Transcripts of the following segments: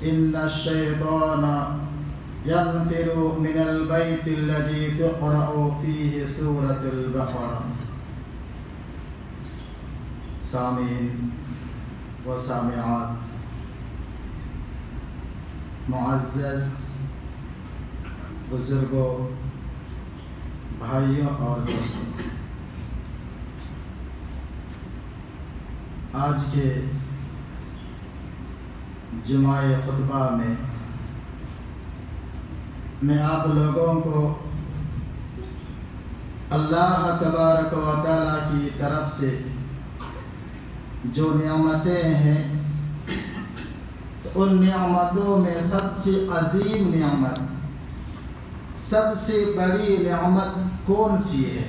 إن الشيطان ينفر من البيت الذي تقرأ فيه سورة البقرة. سامعین و سامعات، معزز بزرگوں، بھائیوں اور دوستوں، آج کے جمعہ خطبہ میں آپ لوگوں کو اللہ تبارک و تعالیٰ کی طرف سے جو نعمتیں ہیں، تو ان نعمتوں میں سب سے عظیم نعمت، سب سے بڑی نعمت کون سی ہے،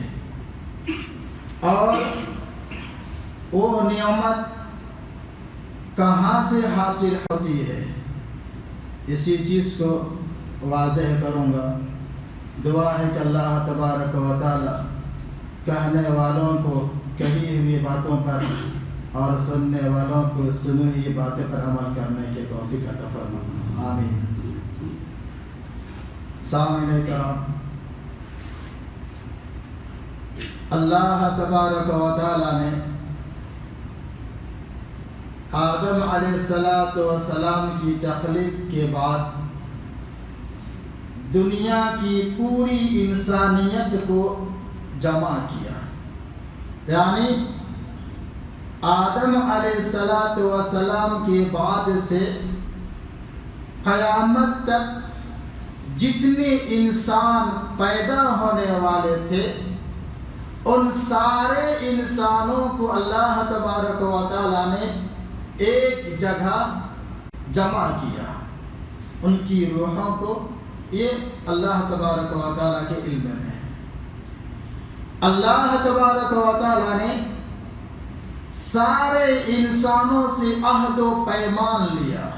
اور وہ نعمت کہاں سے حاصل ہوتی ہے، اسی چیز کو واضح کروں گا۔ دعا ہے کہ اللہ تبارک و تعالی کہنے والوں کو کہی ہوئی باتوں پر اور سننے والوں کو سنی ہوئی باتوں پر عمل کرنے کے توفیق عطا فرمائے، آمین۔ سامعین کرام، اللہ تبارک و تعالی نے آدم علیہ السلام کی تخلیق کے بعد دنیا کی پوری انسانیت کو جمع کیا، یعنی آدم علیہ السلام کے بعد سے قیامت تک جتنے انسان پیدا ہونے والے تھے، ان سارے انسانوں کو اللہ تبارک و تعالی نے ایک جگہ جمع کیا، ان کی روحوں کو۔ یہ اللہ تبارک و تعالیٰ کے علم میں ہے۔ اللہ تبارک و تعالیٰ نے سارے انسانوں سے عہد و پیمان لیا،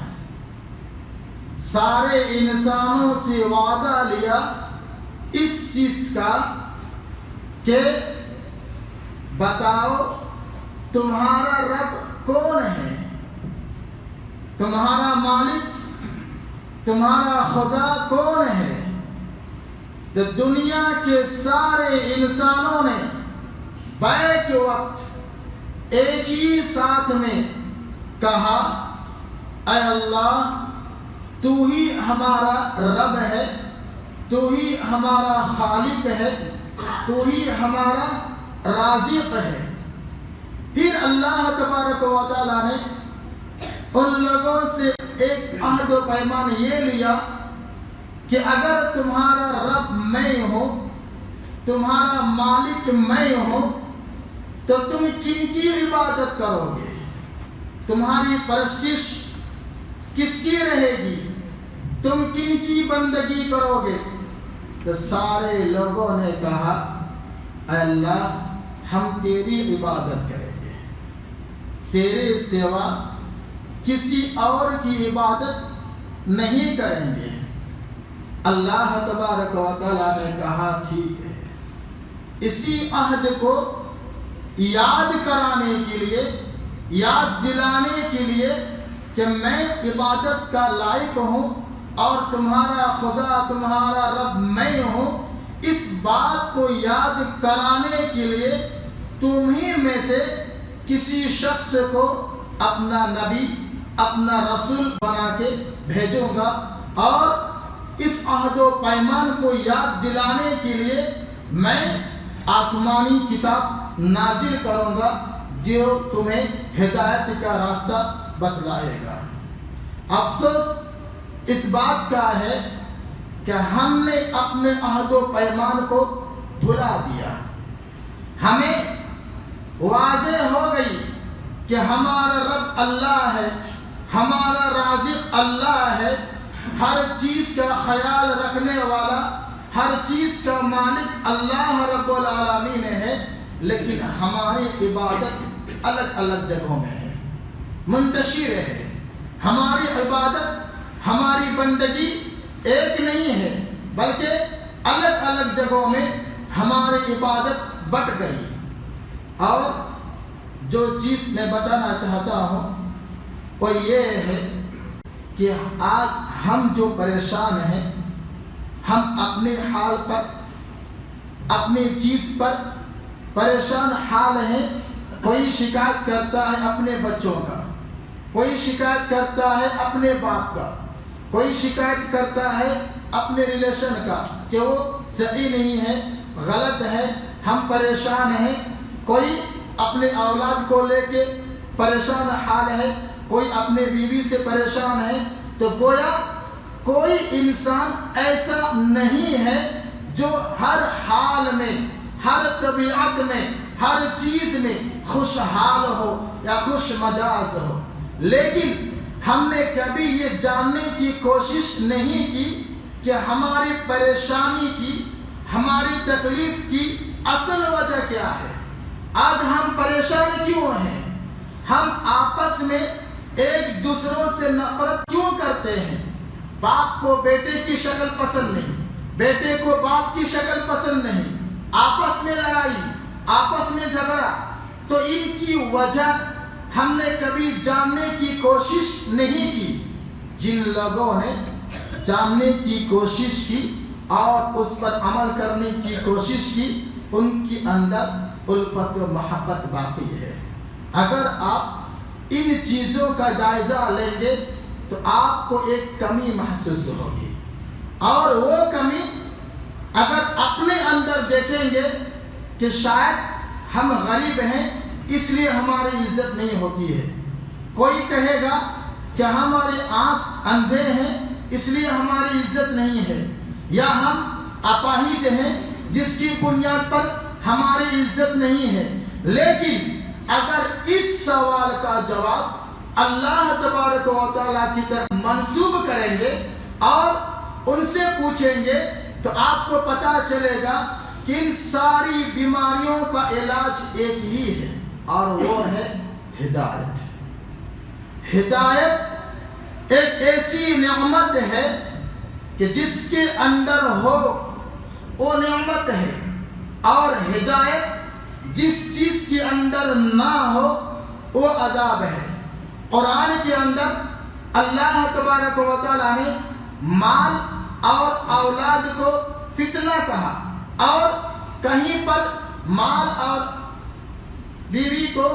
سارے انسانوں سے وعدہ لیا اس چیز کا کہ بتاؤ تمہارا رب کون ہے، تمہارا مالک، تمہارا خدا کون ہے۔ تو دنیا کے سارے انسانوں نے بیک وقت ایک ہی ساتھ میں کہا، اے اللہ تو ہی ہمارا رب ہے، تو ہی ہمارا خالق ہے، تو ہی ہمارا رازق ہے۔ پھر اللہ تبارک و تعالیٰ نے ان لوگوں سے ایک عہد و پیمان یہ لیا کہ اگر تمہارا رب میں ہوں، تمہارا مالک میں ہوں، تو تم کن کی عبادت کرو گے، تمہاری پرستش کس کی رہے گی، تم کن کی بندگی کرو گے۔ تو سارے لوگوں نے کہا، اے اللہ ہم تیری عبادت کریں گے، تیرے سوا کسی اور کی عبادت نہیں کریں گے۔ اللہ تبارک و تعالیٰ نے کہا ٹھیک ہے۔ اسی عہد کو یاد کرانے کے لیے، یاد دلانے کے لیے کہ میں عبادت کا لائق ہوں اور تمہارا خدا، تمہارا رب میں ہوں، اس بات کو یاد کرانے کے لیے تمہیں میں سے کسی شخص کو اپنا نبی، اپنا رسول بنا کے بھیجوں گا، اور اس عہد و پیمان کو یاد دلانے کے لیے میں آسمانی کتاب نازل کروں گا جو تمہیں ہدایت کا راستہ بتلائے گا۔ افسوس اس بات کا ہے کہ ہم نے اپنے عہد و پیمان کو بھلا دیا۔ ہمیں واضح ہو گئی کہ ہمارا رب اللہ ہے، ہمارا رازق اللہ ہے، ہر چیز کا خیال رکھنے والا، ہر چیز کا مالک اللہ رب العالمین ہے، لیکن ہماری عبادت الگ الگ جگہوں میں ہے، منتشر ہے۔ ہماری عبادت، ہماری بندگی ایک نہیں ہے، بلکہ الگ الگ جگہوں میں ہماری عبادت بٹ گئی۔ اور جو چیز میں بتانا چاہتا ہوں وہ یہ ہے کہ آج ہم جو پریشان ہیں، ہم اپنے حال پر، اپنی چیز پر پریشان حال ہیں. کوئی شکایت کرتا ہے اپنے بچوں کا، کوئی شکایت کرتا ہے اپنے باپ کا، کوئی شکایت کرتا ہے اپنے ریلیشن کا کہ وہ صحیح نہیں ہے، غلط ہے، ہم پریشان ہیں. کوئی اپنے اولاد کو لے کے پریشان حال ہے، کوئی اپنے بیوی سے پریشان ہے. تو گویا کوئی انسان ایسا نہیں ہے جو ہر حال میں، ہر طبیعت میں، ہر چیز میں خوشحال ہو یا خوش مزاج ہو. لیکن ہم نے کبھی یہ جاننے کی کوشش نہیں کی کہ ہماری پریشانی کی، ہماری تکلیف کی اصل وجہ کیا ہے. آج ہم پریشان کیوں ہیں؟ ہم آپس میں ایک دوسروں سے نفرت کیوں کرتے ہیں؟ باپ کو بیٹے کی شکل پسند نہیں، بیٹے کو باپ کی شکل پسند نہیں، آپس میں لڑائی، آپس میں جھگڑا. تو ان کی وجہ ہم نے کبھی جاننے کی کوشش نہیں کی. جن لوگوں نے جاننے کی کوشش کی اور اس پر عمل کرنے کی کوشش کی، ان کے اندر الفت و محبت باقی ہے. اگر آپ ان چیزوں کا جائزہ لیں گے تو آپ کو ایک کمی محسوس ہوگی، اور وہ کمی اگر اپنے اندر دیکھیں گے کہ شاید ہم غریب ہیں اس لیے ہماری عزت نہیں ہوتی ہے. کوئی کہے گا کہ ہماری آنکھ اندھے ہیں اس لیے ہماری عزت نہیں ہے، یا ہم اپاہج ہیں جس کی بنیاد پر ہماری عزت نہیں ہے. لیکن اگر اس سوال کا جواب اللہ تبارک و تعالیٰ کی طرف منسوب کریں گے اور ان سے پوچھیں گے تو آپ کو پتا چلے گا کہ ان ساری بیماریوں کا علاج ایک ہی ہے، اور وہ ہے ہدایت. ہدایت ایک ایسی نعمت ہے کہ جس کے اندر ہو وہ نعمت ہے، اور ہدایت جس چیز کے اندر نہ ہو وہ عذاب ہے. قرآن کے اندر اللہ تبارک و تعالیٰ نے مال اور اولاد کو فتنہ کہا، اور کہیں پر مال اور بیوی کو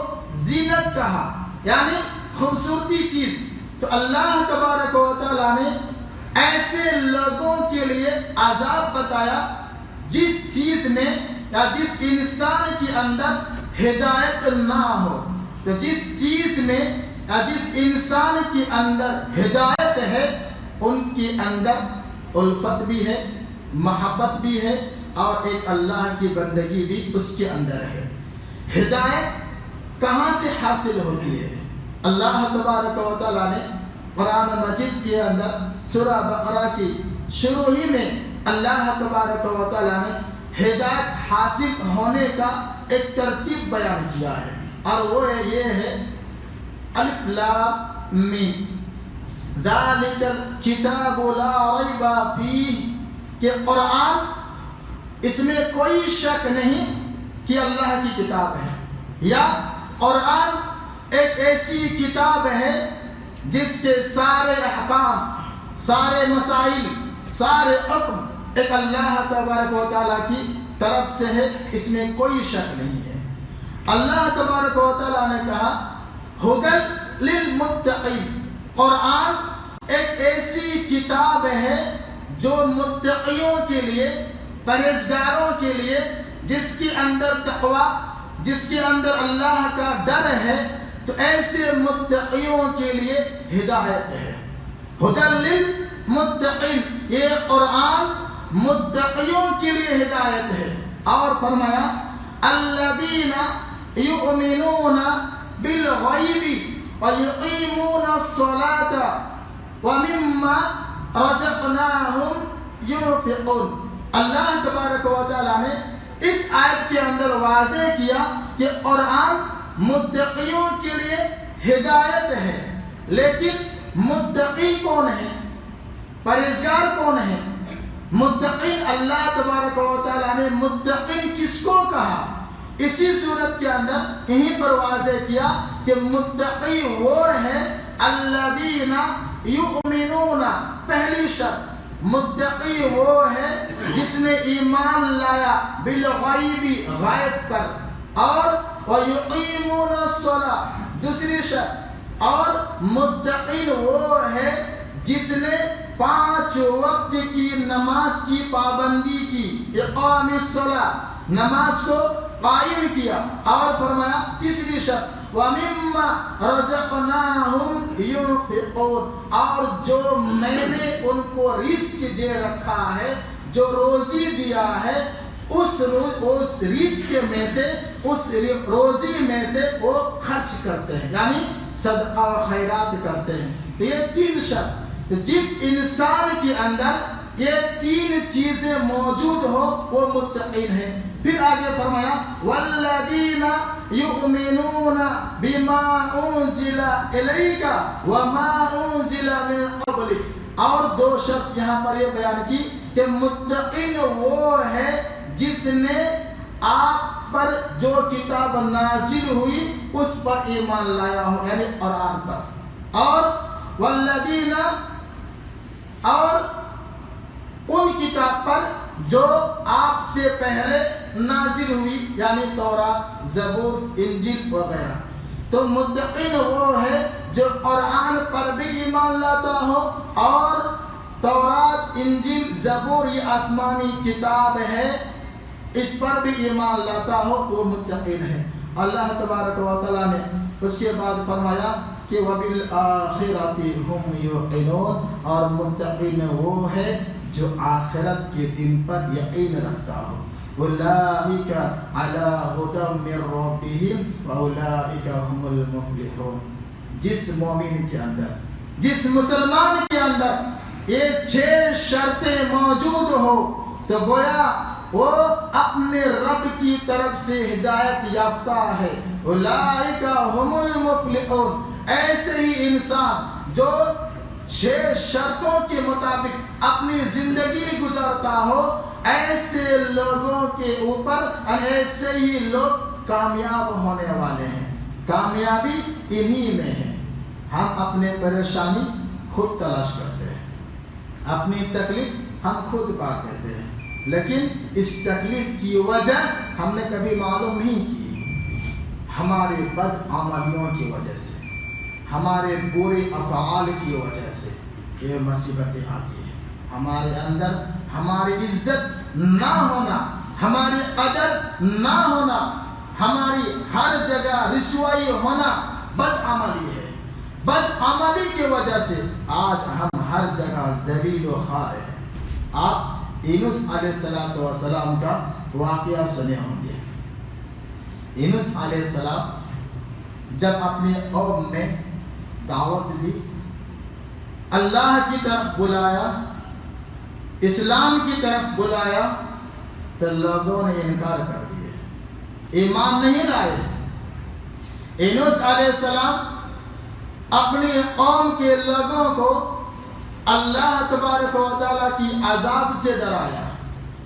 زینت کہا، یعنی خوبصورتی چیز. تو اللہ تبارک و تعالیٰ نے ایسے لوگوں کے لیے عذاب بتایا جس چیز میں یا جس انسان کے اندر ہدایت نہ ہو. تو جس چیز میں یا جس انسان کے اندر ہدایت ہے ان کے اندر الفت بھی ہے، محبت بھی ہے، اور ایک اللہ کی بندگی بھی اس کے اندر ہے. ہدایت کہاں سے حاصل ہوتی ہے؟ اللہ تبارک و تعالیٰ نے قرآن مجید کے اندر سورہ بقرہ کی شروع ہی میں اللہ تبارک و تعالیٰ نے ہدایت حاصل ہونے کا ایک ترتیب بیان کیا ہے، اور وہ یہ ہے الف لام میم ذالک الکتاب لا ریب فیہ، کہ قرآن اس میں کوئی شک نہیں کہ اللہ کی کتاب ہے، یا قرآن ایک ایسی کتاب ہے جس کے سارے احکام، سارے مسائل، سارے حکم ایک اللہ تبارک و تعالیٰ کی طرف سے ہے، اس میں کوئی شک نہیں ہے. اللہ تبارک و تعالیٰ نے کہا ھدی للمتقین، قرآن ایک ایسی کتاب ہے جو متقیوں کے لیے، پرہیزگاروں کے لیے، جس کے اندر تقوی، جس کے اندر اللہ کا ڈر ہے، تو ایسے متقیوں کے لیے ہدایت ہے. ھدی للمتقین، یہ قرآن متقیوں کے لیے ہدایت ہے. اور فرمایا الذین یؤمنون بالغیب ویقیمون الصلاة ومما رزقناہم ينفقون. اللہ تبارک و تعالیٰ نے اس آیت کے اندر واضح کیا کہ قرآن متقیوں کے لیے ہدایت ہے. لیکن متقی کون ہے؟ پرہیزگار کون ہے؟ متقین اللہ تبارک و تعالیٰ نے متقین کس کو کہا؟ اسی صورت کے اندر یہیں پر واضح کیا کہ متقی وہ ہے الذین یؤمنون، پہلی شرط متقی وہ ہے جس نے ایمان لایا بالغیب، غائب پر، اور وَيُقِيمُونَ الصَّلَاةَ، دوسری شرط، اور متقی وہ ہے جس نے 5 وقت کی نماز کی پابندی کی، اقام الصلاۃ، نماز کو قائم کیا، اور فرمایا تیسری شرط وَمِمَّا رَزَقْنَاهُمْ يُنْفِقُونَ، اور جو میں نے ان کو رزق دے رکھا ہے، جو روزی دیا ہے، اس رزق میں سے، اس روزی میں سے وہ خرچ کرتے ہیں، یعنی صدقہ و خیرات کرتے ہیں۔ تو یہ 3 شرط، جس انسان کے اندر یہ 3 چیزیں موجود ہو وہ متقین ہے۔ پھر آگے فرمایا والذین یؤمنون بما انزل الیک وما انزل من قبلک، اور 2 شرط یہاں پر یہ بیان کی کہ متقین وہ ہے جس نے آپ پر جو کتاب نازل ہوئی اس پر ایمان لایا ہو، یعنی قرآن پر، اور والذین، اور ان کتاب پر جو آپ سے پہلے نازل ہوئی، یعنی تورات، زبور، انجیل وغیرہ۔ تو متقین وہ ہے جو قرآن پر بھی ایمان لاتا ہو، اور تورات، انجیل، زبور یہ آسمانی کتاب ہے اس پر بھی ایمان لاتا ہو، وہ متقین ہے۔ اللہ تبارک و تعالیٰ نے اس کے بعد فرمایا کہ وَبِالْآخِرَةِ هُمْ يُوقِنُونَ، اور متقین وہ ہے جو آخرت کے دن پر یقین رکھتا ہو۔ اولئک علی ھدی من ربہم واولئک ھم المفلحون۔ جس مومن کے اندر، جس مسلمان کے اندر یہ 6 شرطیں موجود ہو تو گویا وہ اپنے رب کی طرف سے ہدایت یافتہ ہے۔ اولئک ھم المفلحون، ایسے ہی انسان جو 6 شرطوں کے مطابق اپنی زندگی گزارتا ہو، ایسے لوگوں کے اوپر ایسے ہی لوگ کامیاب ہونے والے ہیں۔ کامیابی انہی میں ہے۔ ہم اپنے پریشانی خود تلاش کرتے ہیں، اپنی تکلیف ہم خود بانٹ دیتے ہیں، لیکن اس تکلیف کی وجہ ہم نے کبھی معلوم نہیں کی۔ ہماری بدعملیوں کی وجہ سے، ہمارے برے افعال کی وجہ سے یہ مصیبتیں آتی ہیں۔ ہمارے اندر ہماری عزت نہ ہونا، ہماری قدر نہ ہونا، ہماری ہر جگہ رسوائی ہونا بدعملی ہے۔ بدعملی کی وجہ سے آج ہم ہر جگہ ذلیل و خوار ہیں۔ آپ یونس علیہ السلام کا واقعہ سنے ہوں گے۔ یونس علیہ السلام جب اپنی قوم میں دعوت دی، اللہ کی طرف بلایا، اسلام کی طرف بلایا، تو لوگوں نے انکار کر دیا، ایمان نہیں لائے۔ یونس علیہ السلام اپنی قوم کے لوگوں کو اللہ تبارک و تعالیٰ کی عذاب سے ڈرایا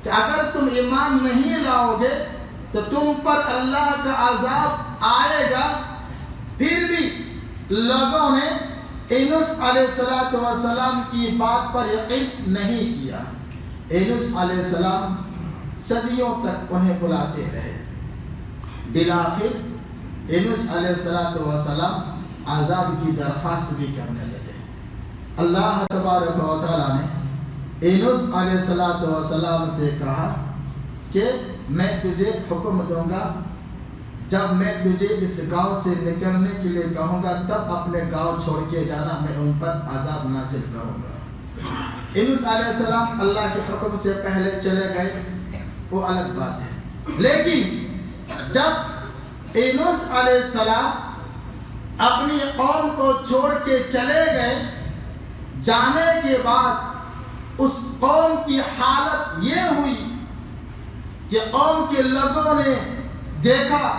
کہ اگر تم ایمان نہیں لاؤ گے تو تم پر اللہ کا عذاب آئے گا۔ پھر بھی لوگوں نے یونس علیہ السلام کی بات پر یقین نہیں کیا۔ یونس علیہ السلام صدیوں تک انہیں بلاتے رہے۔ بالآخر یونس علیہ السلام عذاب کی درخواست بھی کرنے لگے۔ اللہ تبارک و تعالیٰ نے یونس علیہ السلام سے کہا کہ میں تجھے حکم دوں گا، جب میں تجھے اس گاؤں سے نکلنے کے لیے کہوں گا تب اپنے گاؤں چھوڑ کے جانا، میں ان پر عذاب نازل کروں گا۔ یونس علیہ السلام اللہ کے حکم سے پہلے چلے گئے، وہ الگ بات ہے، لیکن جب یونس علیہ السلام اپنی قوم کو چھوڑ کے چلے گئے، جانے کے بعد اس قوم کی حالت یہ ہوئی کہ قوم کے لوگوں نے دیکھا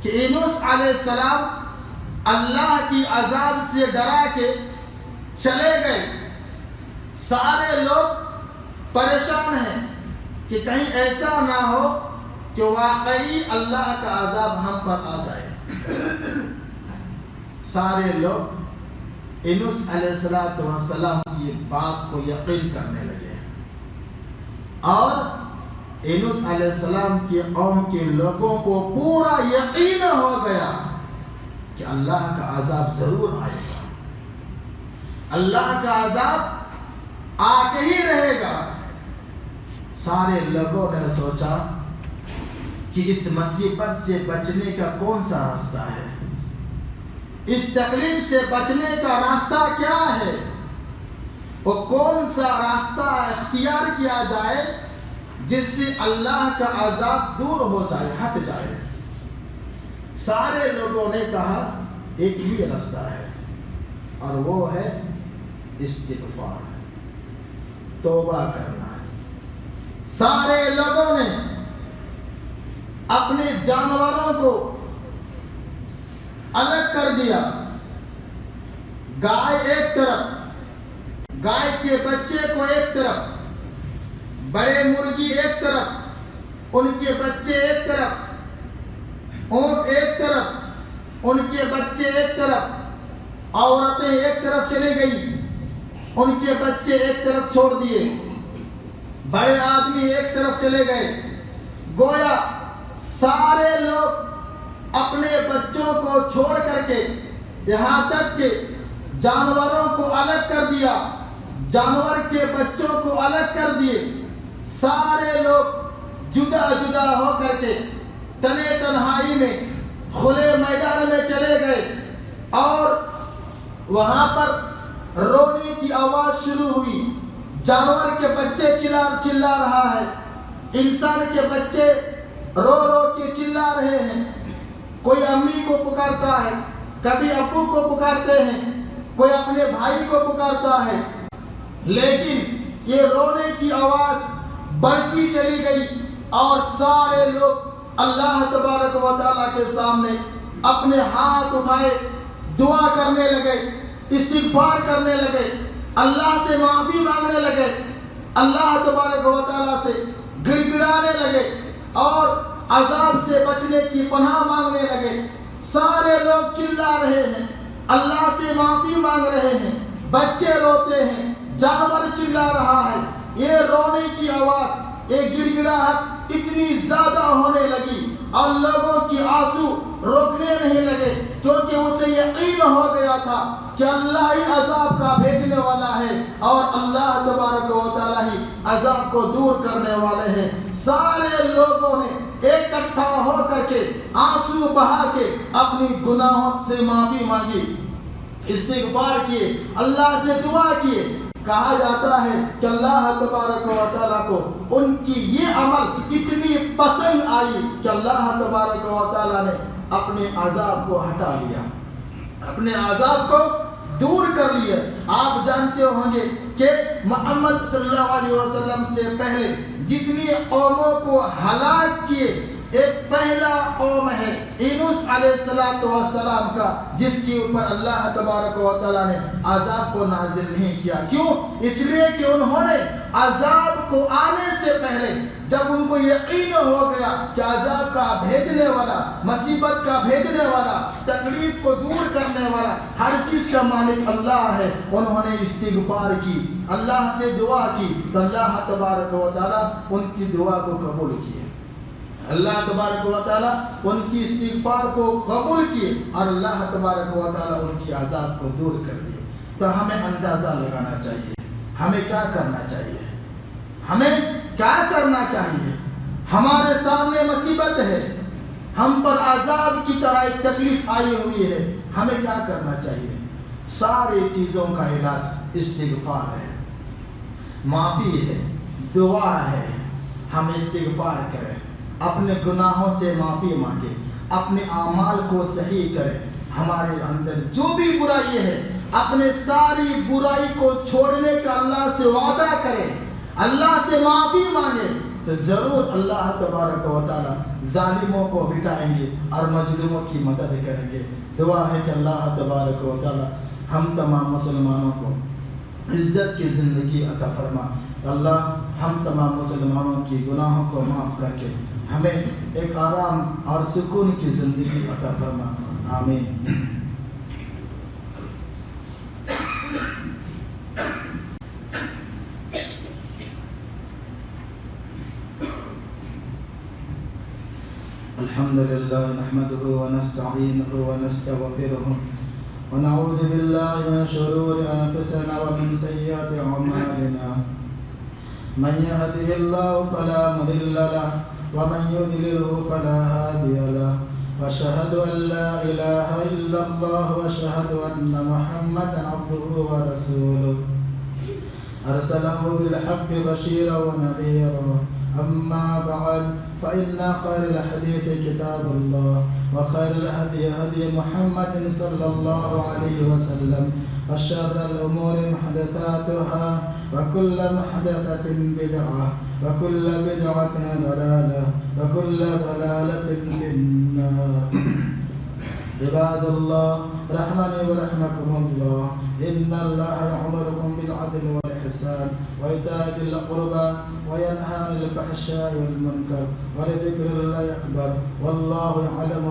کہ یونس علیہ السلام اللہ کی عذاب سے ڈرا کے چلے گئے۔ سارے لوگ پریشان ہیں کہ کہیں ایسا نہ ہو کہ واقعی اللہ کا عذاب ہم پر آ جائے۔ سارے لوگ یونس علیہ السلام کی بات کو یقین کرنے لگے اور یونس علیہ السلام کی قوم کے لوگوں کو پورا یقین ہو گیا کہ اللہ کا عذاب ضرور آئے گا، اللہ کا عذاب آ کے ہی رہے گا۔ سارے لوگوں نے سوچا کہ اس مصیبت سے بچنے کا کون سا راستہ ہے، اس تکلیف سے بچنے کا راستہ کیا ہے، وہ کون سا راستہ اختیار کیا جائے جس سے اللہ کا عذاب دور ہو جائے، ہٹ جائے۔ سارے لوگوں نے کہا ایک ہی راستہ ہے اور وہ ہے استغفار، توبہ کرنا ہے۔ سارے لوگوں نے اپنے جانوروں کو الگ کر دیا، گائے ایک طرف، گائے کے بچے کو ایک طرف، بڑے مرغی ایک طرف، ان کے بچے ایک طرف، اونٹ ایک طرف، ان کے بچے ایک طرف، عورتیں ایک طرف چلی گئی، ان کے بچے ایک طرف چھوڑ دیے، بڑے آدمی ایک طرف چلے گئے۔ گویا سارے لوگ اپنے بچوں کو چھوڑ کر کے، یہاں تک کہ جانوروں کو الگ کر دیا، جانور کے بچوں کو الگ کر دیے، سارے لوگ جدا جدا ہو کر کے تنے تنہائی میں کھلے میدان میں چلے گئے اور وہاں پر رونے کی آواز شروع ہوئی۔ جانور کے بچے چلا رہا ہے، انسان کے بچے رو رو کے چلا رہے ہیں، کوئی امی کو پکارتا ہے، کبھی ابو کو پکارتے ہیں، کوئی اپنے بھائی کو پکارتا ہے، لیکن یہ رونے کی آواز بڑھتی چلی گئی اور سارے لوگ اللہ تبارک و تعالیٰ کے سامنے اپنے ہاتھ اٹھائے دعا کرنے لگے، استغفار کرنے لگے، اللہ سے معافی مانگنے لگے، اللہ تبارک و تعالیٰ سے گڑ گڑانے لگے اور عذاب سے بچنے کی پناہ مانگنے لگے۔ سارے لوگ چلا رہے ہیں، اللہ سے معافی مانگ رہے ہیں، بچے روتے ہیں، جانور چلا رہا ہے۔ یہ رونے کی آواز، یہ گڑ گڑاہٹ اتنی زیادہ ہونے لگی اور لوگوں کی آنسو روکنے نہیں لگے، کیونکہ اسے یقین ہو گیا تھا کہ اللہ ہی عذاب کا بھیجنے والا ہے اور اللہ تبارک و تعالیٰ ہی عذاب کو دور کرنے والے ہیں۔ سارے لوگوں نے اکٹھا ہو کر کے آنسو بہا کے اپنی گناہوں سے معافی مانگی، استغفار کیے، اللہ سے دعا کیے۔ کہا جاتا ہے کہ اللہ تبارک و تعالیٰ کو ان کی یہ عمل اتنی پسند آئی کہ اللہ تبارک و تعالیٰ نے اپنے عذاب کو ہٹا لیا، اپنے عذاب کو دور کر لیا۔ آپ جانتے ہوں گے کہ محمد صلی اللہ علیہ وسلم سے پہلے جتنی قوموں کو ہلاک کیے، ایک پہلا قوم ہے یونس علیہ السلام کا، جس کے اوپر اللہ تبارک و تعالیٰ نے عذاب کو نازل نہیں کیا۔ کیوں؟ اس لیے کہ انہوں نے عذاب کو آنے سے پہلے جب ان کو یقین ہو گیا کہ عذاب کا بھیجنے والا، مصیبت کا بھیجنے والا، تکلیف کو دور کرنے والا، ہر چیز کا مالک اللہ ہے، انہوں نے استغفار کی، اللہ سے دعا کی، تو اللہ تبارک و تعالیٰ ان کی دعا کو قبول کیے۔ اللہ تبارک و تعالیٰ ان کی استغفار کو قبول کیے اور اللہ تبارک و تعالیٰ ان کی عذاب کو دور کر دیے۔ تو ہمیں اندازہ لگانا چاہیے ہمیں کیا کرنا چاہیے، ہمیں کیا کرنا چاہیے۔ ہمارے سامنے مصیبت ہے، ہم پر عذاب کی طرح ایک تکلیف آئی ہوئی ہے، ہمیں کیا کرنا چاہیے؟ ساری چیزوں کا علاج استغفار ہے، معافی ہے، دعا ہے۔ ہم استغفار کریں، اپنے گناہوں سے معافی مانگے، اپنے اعمال کو صحیح کریں، ہمارے اندر جو بھی برائی ہے اپنے ساری برائی کو چھوڑنے کا اللہ سے وعدہ کریں، اللہ سے معافی مانگے، تو ضرور اللہ تبارک و تعالیٰ ظالموں کو مٹائیں گے اور مظلوموں کی مدد کریں گے۔ دعا ہے کہ اللہ تبارک و تعالیٰ ہم تمام مسلمانوں کو عزت کی زندگی عطا فرما۔ اللہ ہم تمام مسلمانوں کی گناہوں کو معاف کر کے ہمیں ایک آرام اور سکون کی زندگی عطا فرما۔ آمین۔ الحمد لله نحمده ونستعينه ونستغفره ونعوذ بالله من شرور أنفسنا ومن سيئات أعمالنا من يهده الله فلا مضل له ومن يضلله فلا هادي له وأشهد أن لا إله إلا الله وأشهد أن محمدا عبده ورسوله أرسله بالحق بشيرا ونذيرا أما بعد فإن خير الحديث كتاب الله وخير الهدي هدي محمد صلى الله عليه وسلم وشر الأمور محدثاتها وكل محدثة بدعة وكل بدعة ضلالة وكل ضلالة في النار. عباد الله رحمني ورحمكم الله إن الله يأمركم بالعدل والإحسان وإيتاء ذي القربى وينهى عن الفحشاء والمنكر ولذكر الله أكبر والله يعلم